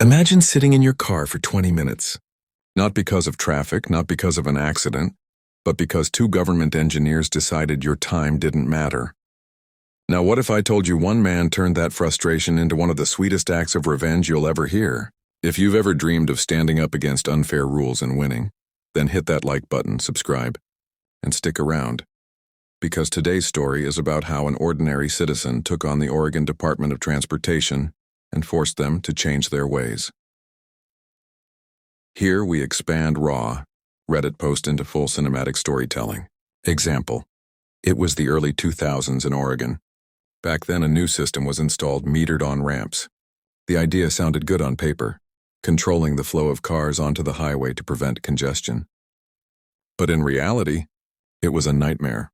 Imagine sitting in your car for 20 minutes. Not because of traffic, not because of an accident, but because two government engineers decided your time didn't matter. Now what if I told you one man turned that frustration into one of the sweetest acts of revenge you'll ever hear? If you've ever dreamed of standing up against unfair rules and winning, then hit that like button, subscribe, and stick around. Because today's story is about how an ordinary citizen took on the Oregon Department of Transportation and forced them to change their ways. Here we expand raw Reddit post into full cinematic storytelling. Example: it was the early 2000s in Oregon. Back then a new system was installed metered on ramps. The idea sounded good on paper, controlling the flow of cars onto the highway to prevent congestion. But in reality, it was a nightmare.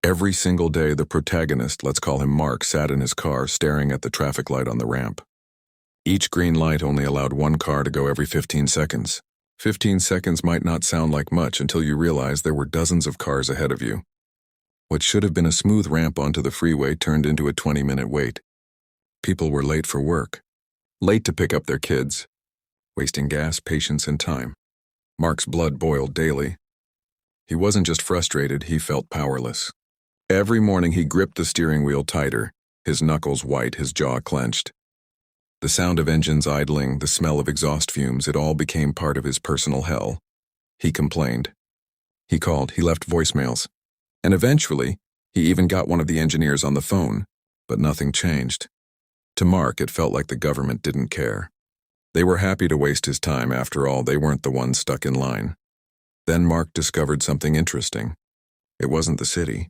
Every single day the protagonist, let's call him Mark, sat in his car staring at the traffic light on the ramp. Each green light only allowed one car to go every 15 seconds. 15 seconds might not sound like much until you realize there were dozens of cars ahead of you. What should have been a smooth ramp onto the freeway turned into a 20-minute wait. People were late for work, late to pick up their kids, wasting gas, patience, and time. Mark's blood boiled daily. He wasn't just frustrated, he felt powerless. Every morning he gripped the steering wheel tighter, his knuckles white, his jaw clenched. The sound of engines idling, the smell of exhaust fumes, it all became part of his personal hell. He complained. He called, he left voicemails. And eventually, he even got one of the engineers on the phone, but nothing changed. To Mark, it felt like the government didn't care. They were happy to waste his time, after all, they weren't the ones stuck in line. Then Mark discovered something interesting. It wasn't the city.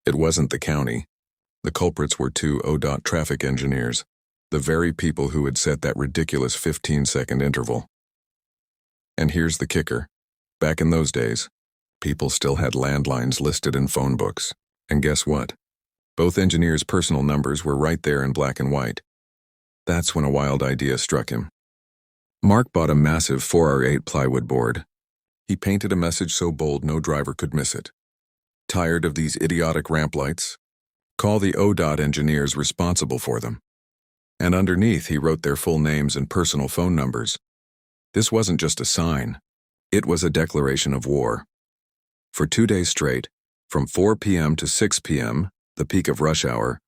It wasn't the county. The culprits were two ODOT traffic engineers, the very people who had set that ridiculous 15-second interval. And here's the kicker. Back in those days, people still had landlines listed in phone books. And guess what? Both engineers' personal numbers were right there in black and white. That's when a wild idea struck him. Mark bought a massive 4x8 plywood board. He painted a message so bold no driver could miss it. Tired of these idiotic ramp lights? Call the ODOT engineers responsible for them. And underneath he wrote their full names and personal phone numbers. This wasn't just a sign. It was a declaration of war. For 2 days straight, from 4 p.m. to 6 p.m., the peak of rush hour,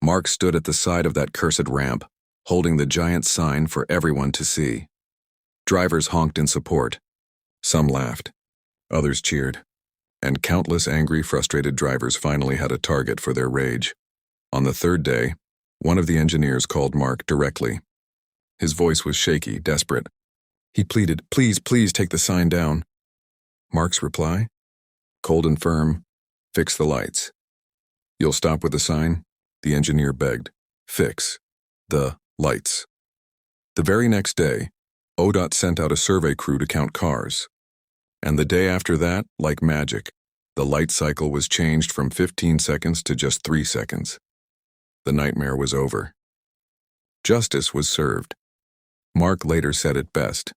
Mark stood at the side of that cursed ramp, holding the giant sign for everyone to see. Drivers honked in support. Some laughed. Others cheered. And countless angry, frustrated drivers finally had a target for their rage. On the third day, one of the engineers called Mark directly. His voice was shaky, desperate. He pleaded, "Please, please take the sign down." Mark's reply? Cold and firm, "Fix the lights." "You'll stop with the sign?" The engineer begged. "Fix the lights." The very next day, ODOT sent out a survey crew to count cars. And the day after that, like magic, the light cycle was changed from 15 seconds to just 3 seconds. The nightmare was over. Justice was served. Mark later said it best.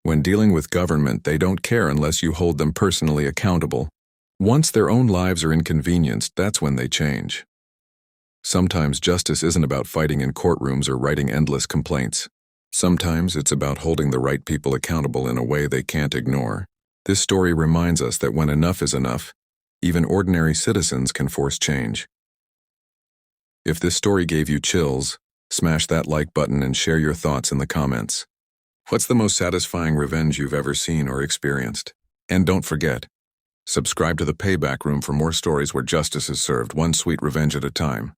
When dealing with government, they don't care unless you hold them personally accountable. Once their own lives are inconvenienced, that's when they change. Sometimes justice isn't about fighting in courtrooms or writing endless complaints. Sometimes it's about holding the right people accountable in a way they can't ignore. This story reminds us that when enough is enough, even ordinary citizens can force change. If this story gave you chills, smash that like button and share your thoughts in the comments. What's the most satisfying revenge you've ever seen or experienced? And don't forget, subscribe to the Payback Room for more stories where justice is served, one sweet revenge at a time.